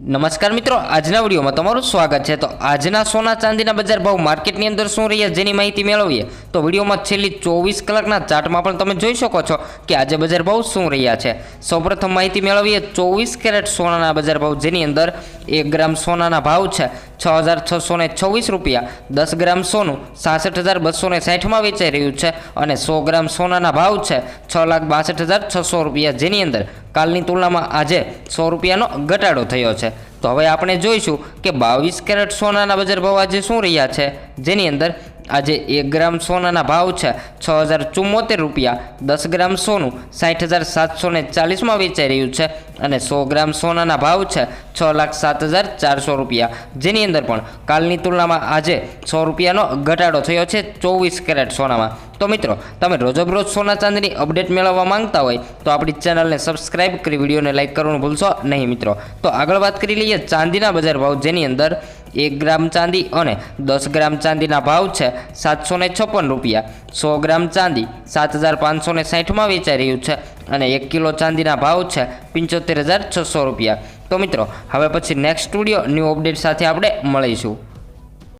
નમસ્કાર મિત્રો, આજના વિડીયોમાં તમારું સ્વાગત છે। તો આજના સોના ચાંદીના બજાર ભાવ માર્કેટની અંદર શું રહ્યા જેની માહિતી મેળવીએ તો વિડીયોમાં છેલ્લી 24 કલાકના ચાર્ટમાં પણ તમે જોઈ શકો છો કે આજે બજાર ભાવ શું રહ્યા છે। સૌપ્રથમ માહિતી મેળવીએ 24 કેરેટ સોનાના બજાર ભાવ, જેની અંદર 1 ગ્રામ સોનાના ભાવ છે 6626 રૂપિયા। 10 ગ્રામ સોનું 66260માં વેચાઈ રહ્યું છે અને 100 ગ્રામ સોનાના ભાવ છે 6,62,600 રૂપિયા, જેની અંદર કાલની તુલનામાં આજે 100 રૂપિયાનો ઘટાડો થયો છે। તો હવે આપણે જોઈશું કે 22 કેરેટ સોનાના બજાર ભાવ આજે શું રહ્યા છે, જેની અંદર આજે 1 ગ્રામ સોનાના ભાવ છે 6074 રૂપિયા। 10 ગ્રામ સોનું 60,740માં વેચાઈ રહ્યું છે અને 100 ગ્રામ સોનાના ભાવ છે 6,07,400 રૂપિયા, જેની અંદર પણ કાલની તુલનામાં આજે 100 રૂપિયાનો ઘટાડો થયો છે 24 કેરેટ સોનામાં। તો મિત્રો, તમે રોજબરોજ સોના ચાંદીની અપડેટ મેળવવા માંગતા હોય તો આપણી ચેનલને સબસ્ક્રાઇબ કરી વિડીયોને લાઇક કરવાનું ભૂલશો નહીં મિત્રો। તો આગળ વાત કરી લઈએ ચાંદીના બજાર ભાવ, જેની અંદર 1 ગ્રામ ચાંદી અને 10 ગ્રામ ચાંદીના ભાવ છે 756 રૂપિયા। 100 ગ્રામ ચાંદી 7,560માં વેચાઈ રહ્યું છે અને 1 કિલો ચાંદીના ભાવ છે 75,600 રૂપિયા। તો મિત્રો, હવે પછી નેક્સ્ટ વિડીયો ન્યૂ અપડેટ સાથે આપણે મળીશું।